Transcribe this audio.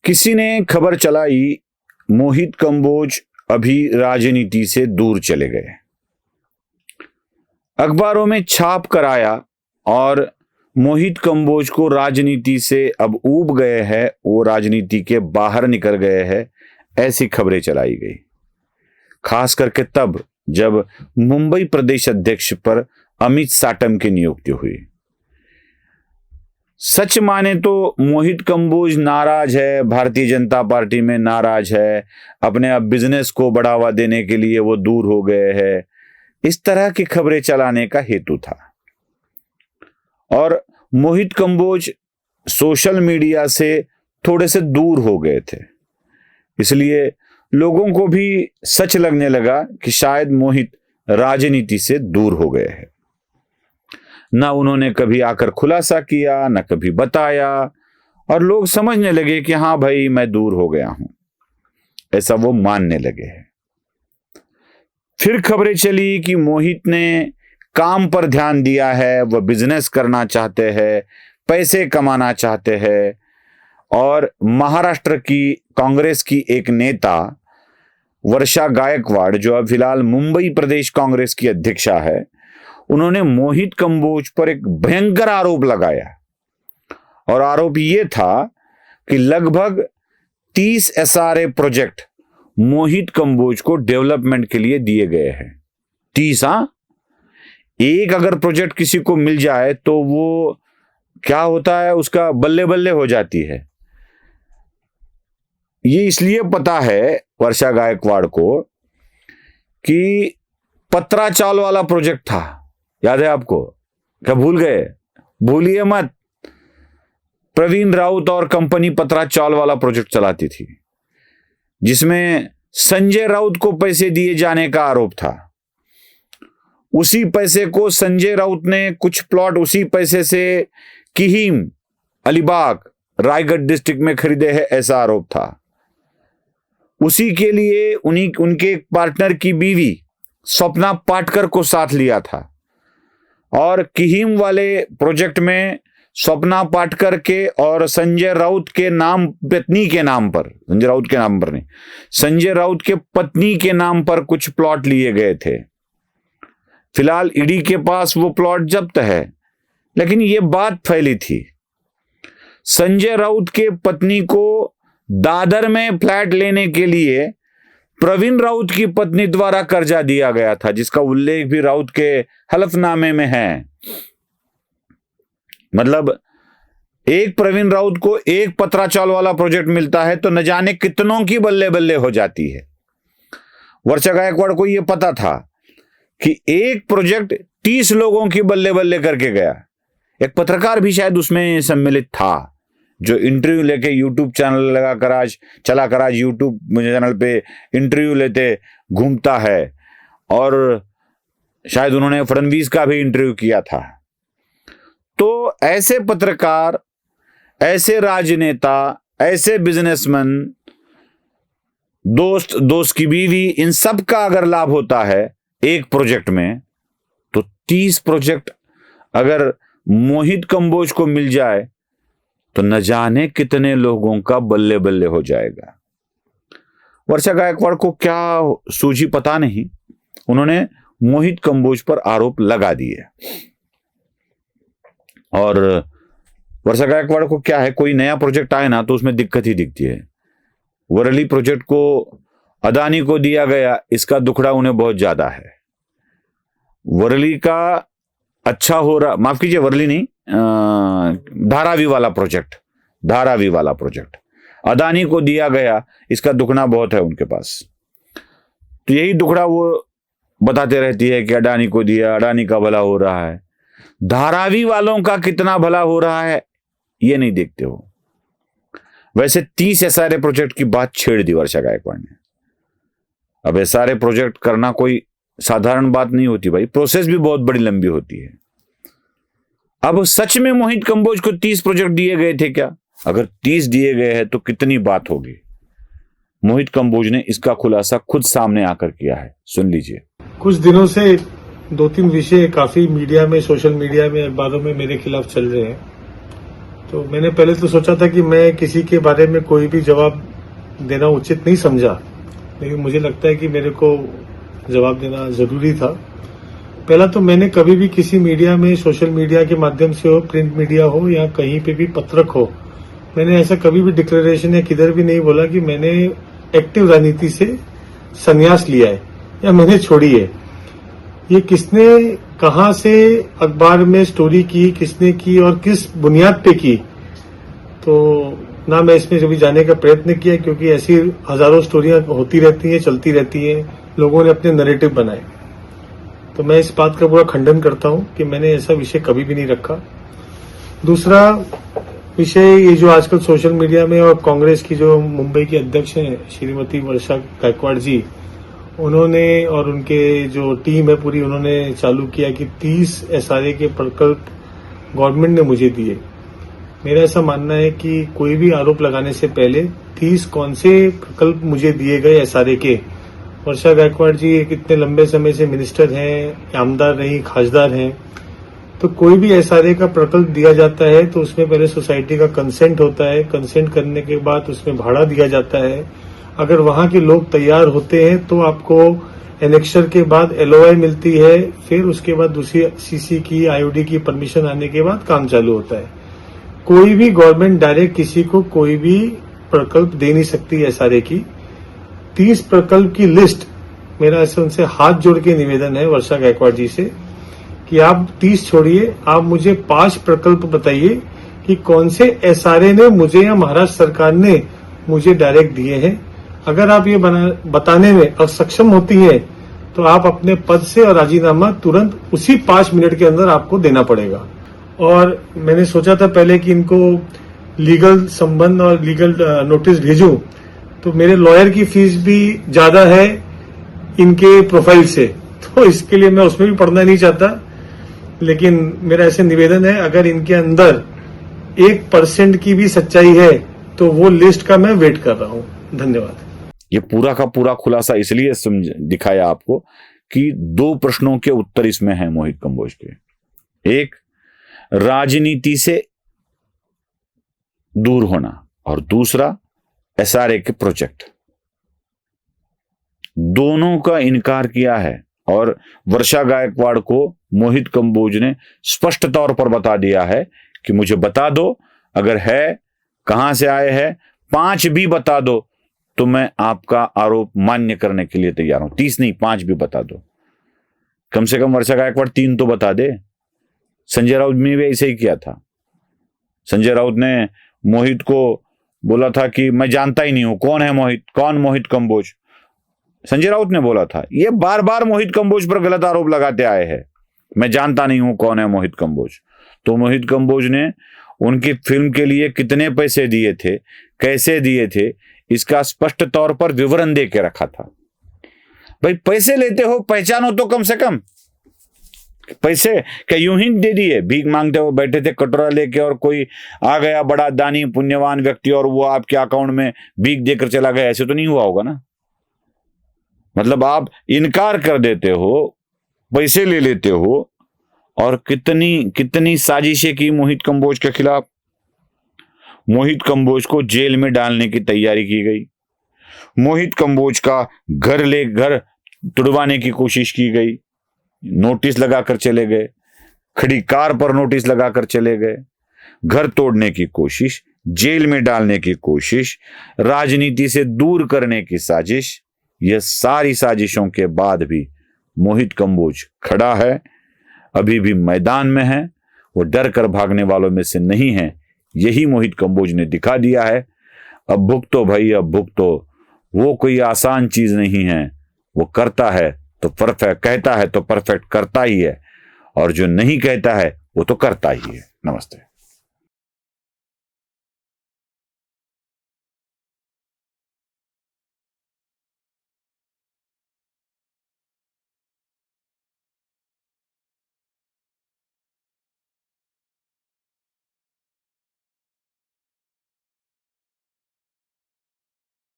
किसी ने खबर चलाई मोहित कंबोज अभी राजनीति से दूर चले गए। अखबारों में छाप कराया और मोहित कंबोज को राजनीति से अब ऊब गए हैं, वो राजनीति के बाहर निकल गए हैं, ऐसी खबरें चलाई गई। खास करके तब जब मुंबई प्रदेश अध्यक्ष पर अमित साटम की नियुक्ति हुई। सच माने तो मोहित कंबोज नाराज है, भारतीय जनता पार्टी में नाराज है, अपने अब बिजनेस को बढ़ावा देने के लिए वो दूर हो गए हैं, इस तरह की खबरें चलाने का हेतु था। और मोहित कंबोज सोशल मीडिया से थोड़े से दूर हो गए थे, इसलिए लोगों को भी सच लगने लगा कि शायद मोहित राजनीति से दूर हो गए हैं। ना उन्होंने कभी आकर खुलासा किया, ना कभी बताया, और लोग समझने लगे कि हाँ भाई मैं दूर हो गया हूं, ऐसा वो मानने लगे हैं। फिर खबरें चली कि मोहित ने काम पर ध्यान दिया है, वह बिजनेस करना चाहते हैं, पैसे कमाना चाहते हैं। और महाराष्ट्र की कांग्रेस की एक नेता वर्षा गायकवाड़, जो अब फिलहाल मुंबई प्रदेश कांग्रेस की अध्यक्षा है, उन्होंने मोहित कंबोज पर एक भयंकर आरोप लगाया। और आरोप यह था कि लगभग 30 एसआरए प्रोजेक्ट मोहित कंबोज को डेवलपमेंट के लिए दिए गए हैं। 30, हाँ, एक अगर प्रोजेक्ट किसी को मिल जाए तो वो क्या होता है, उसका बल्ले बल्ले हो जाती है। ये इसलिए पता है वर्षा गायकवाड़ को कि पत्रा चावल वाला प्रोजेक्ट था, याद है आपको? क्या भूल गए? भूलिए मत। प्रवीण राउत और कंपनी पत्रा चावल वाला प्रोजेक्ट चलाती थी, जिसमें संजय राउत को पैसे दिए जाने का आरोप था। उसी पैसे को संजय राउत ने कुछ प्लॉट उसी पैसे से किहीम, अलीबाग, रायगढ़ डिस्ट्रिक्ट में खरीदे हैं, ऐसा आरोप था। उसी के लिए उनके पार्टनर की बीवी स्वप्ना पाटकर को साथ लिया था। और किहीम वाले प्रोजेक्ट में स्वप्ना पाटकर के और संजय राउत के नाम, पत्नी के नाम पर, संजय राउत के नाम पर नहीं, संजय राउत के पत्नी के नाम पर कुछ प्लॉट लिए गए थे। फिलहाल ईडी के पास वो प्लॉट जब्त है, लेकिन ये बात फैली थी संजय राउत के पत्नी को दादर में फ्लैट लेने के लिए प्रवीण राउत की पत्नी द्वारा कर्जा दिया गया था, जिसका उल्लेख भी राउत के हलफनामे में है। मतलब एक प्रवीण राउत को एक पत्रा चावल वाला प्रोजेक्ट मिलता है तो न जाने कितनों की बल्ले बल्ले हो जाती है। वर्षा गायकवाड़ को यह पता था कि एक प्रोजेक्ट 30 लोगों की बल्ले बल्ले करके गया। एक पत्रकार भी शायद उसमें सम्मिलित था, जो इंटरव्यू लेके यूट्यूब चैनल लगाकर आज यूट्यूब चैनल पे इंटरव्यू लेते घूमता है, और शायद उन्होंने फडणवीस का भी इंटरव्यू किया था। तो ऐसे पत्रकार, ऐसे राजनेता, ऐसे बिजनेसमैन, दोस्त की बीवी, इन सब का अगर लाभ होता है एक प्रोजेक्ट में, तो 30 प्रोजेक्ट अगर मोहित कंबोज को मिल जाए तो न जाने कितने लोगों का बल्ले बल्ले हो जाएगा। वर्षा गायकवाड़ को क्या सूझी पता नहीं, उन्होंने मोहित कंबोज पर आरोप लगा दिए। और वर्षा गायकवाड़ को क्या है, कोई नया प्रोजेक्ट आए ना तो उसमें दिक्कत ही दिखती है। वरली प्रोजेक्ट को अदानी को दिया गया, इसका दुखड़ा उन्हें बहुत ज्यादा है। वरली का अच्छा हो रहा, माफ कीजिए, वरली नहीं, धारावी वाला प्रोजेक्ट अदानी को दिया गया, इसका दुखड़ा बहुत है उनके पास। तो यही दुखड़ा वो बताते रहती है कि अडानी को दिया, अडानी का भला हो रहा है। धारावी वालों का कितना भला हो रहा है ये नहीं देखते हो। वैसे 30 एसआरए प्रोजेक्ट की बात छेड़ दी वर्षा गायकवाड़ ने। अब एसआरए प्रोजेक्ट करना कोई साधारण बात नहीं होती भाई, प्रोसेस भी बहुत बड़ी लंबी होती है। अब सच में मोहित कंबोज को 30 प्रोजेक्ट दिए गए थे क्या? अगर 30 दिए गए हैं तो कितनी बात होगी। मोहित कंबोज ने इसका खुलासा खुद सामने आकर किया है, सुन लीजिए। कुछ दिनों से 2-3 विषय काफी मीडिया में, सोशल मीडिया में, अखबारों में मेरे खिलाफ चल रहे हैं। तो मैंने पहले तो सोचा था कि मैं किसी के बारे में कोई भी जवाब देना उचित नहीं समझा, लेकिन मुझे लगता है कि मेरे को जवाब देना जरूरी था। पहला तो मैंने कभी भी किसी मीडिया में, सोशल मीडिया के माध्यम से हो, प्रिंट मीडिया हो या कहीं पे भी पत्रक हो, मैंने ऐसा कभी भी डिक्लेरेशन या किधर भी नहीं बोला कि मैंने एक्टिव राजनीति से संन्यास लिया है या मैंने छोड़ी है। ये किसने कहां से अखबार में स्टोरी की, किसने की और किस बुनियाद पे की, तो ना मैं इसमें कभी जाने का प्रयत्न किया, क्योंकि ऐसी हजारों स्टोरियां होती रहती हैं, चलती रहती हैं, लोगों ने अपने नैरेटिव बनाए। तो मैं इस बात का पूरा खंडन करता हूं कि मैंने ऐसा विषय कभी भी नहीं रखा। दूसरा विषय, ये जो आजकल सोशल मीडिया में और कांग्रेस की जो मुंबई की अध्यक्ष हैं श्रीमती वर्षा गायकवाड़ जी, उन्होंने और उनके जो टीम है पूरी, उन्होंने चालू किया कि 30 एसआरए के प्रकल्प गवर्नमेंट ने मुझे दिए। मेरा ऐसा मानना है कि कोई भी आरोप लगाने से पहले 30 कौन से प्रकल्प मुझे दिए गए एसआरए के। वर्षा गायकवाड़ जी एक इतने लंबे समय से मिनिस्टर हैं, आमदार रही, खासदार हैं, तो कोई भी एसआरए का प्रकल्प दिया जाता है तो उसमें पहले सोसाइटी का कंसेंट होता है। कंसेंट करने के बाद उसमें भाड़ा दिया जाता है। अगर वहां के लोग तैयार होते हैं तो आपको एनेक्शर के बाद एलओआई मिलती है, फिर उसके बाद दूसरी सीसी की, आईओडी की परमिशन आने के बाद काम चालू होता है। कोई भी गवर्नमेंट डायरेक्ट किसी को कोई भी प्रकल्प दे नहीं सकती एसआरए की। 30 प्रकल्प की लिस्ट, मेरा ऐसे उनसे हाथ जोड़ के निवेदन है वर्षा गायकवाड़ जी से कि आप 30 छोड़िए, आप मुझे 5 प्रकल्प बताइए कि कौन से एसआरए ने मुझे या महाराष्ट्र सरकार ने मुझे डायरेक्ट दिए हैं। अगर आप ये बताने में असक्षम होती है तो आप अपने पद से और राजीनामा तुरंत उसी 5 मिनट के अंदर आपको देना पड़ेगा। और मैंने सोचा था पहले कि इनको लीगल संबंध और लीगल नोटिस भेजूं, तो मेरे लॉयर की फीस भी ज्यादा है इनके प्रोफाइल से, तो इसके लिए मैं उसमें भी पढ़ना नहीं चाहता। लेकिन मेरा ऐसे निवेदन है, अगर इनके अंदर 1% की भी सच्चाई है तो वो लिस्ट का मैं वेट कर रहा हूं। धन्यवाद। ये पूरा का पूरा खुलासा इसलिए दिखाया आपको कि 2 प्रश्नों के उत्तर इसमें हैं मोहित कंबोज के। एक, राजनीति से दूर होना, और दूसरा एसआरए के प्रोजेक्ट। दोनों का इनकार किया है और वर्षा गायकवाड़ को मोहित कंबोज ने स्पष्ट तौर पर बता दिया है कि मुझे बता दो, अगर है कहां से आए हैं, 5 भी बता दो तो मैं आपका आरोप मान्य करने के लिए तैयार हूं। 30 नहीं, 5 भी बता दो। कम से कम वर्षा गायकवाड़ 3 तो बता दे। संजय राउत ने भी ऐसे ही किया था। संजय राउत ने मोहित को बोला था कि मैं जानता ही नहीं हूं कौन है मोहित, कौन मोहित कंबोज। संजय राउत ने बोला था, ये बार बार मोहित कंबोज पर गलत आरोप लगाते आए हैं, मैं जानता नहीं हूं कौन है मोहित कंबोज। तो मोहित कंबोज ने उनकी फिल्म के लिए कितने पैसे दिए थे, कैसे दिए थे, इसका स्पष्ट तौर पर विवरण दे के रखा था। भाई पैसे लेते हो, पहचानो तो कम से कम। पैसे क्या यूं ही दे दिए? भीख मांगते हो बैठे थे कटोरा लेके और कोई आ गया बड़ा दानी पुण्यवान व्यक्ति और वो आपके अकाउंट में भीख देकर चला गया, ऐसे तो नहीं हुआ होगा ना। मतलब आप इनकार कर देते हो, पैसे ले लेते हो, और कितनी कितनी साजिशें की मोहित कंबोज के खिलाफ। मोहित कंबोज को जेल में डालने की तैयारी की गई। मोहित कंबोज का घर तुड़वाने की कोशिश की गई। नोटिस लगाकर चले गए, खड़ी कार पर नोटिस लगाकर चले गए, घर तोड़ने की कोशिश, जेल में डालने की कोशिश, राजनीति से दूर करने की साजिश। यह सारी साजिशों के बाद भी मोहित कंबोज खड़ा है, अभी भी मैदान में है। वो डर कर भागने वालों में से नहीं है, यही मोहित कंबोज ने दिखा दिया है। अब भुगतो भाई, अब भुगतो। वो कोई आसान चीज नहीं है। वो करता है तो परफेक्ट, कहता है तो परफेक्ट करता ही है, और जो नहीं कहता है वो तो करता ही है। नमस्ते।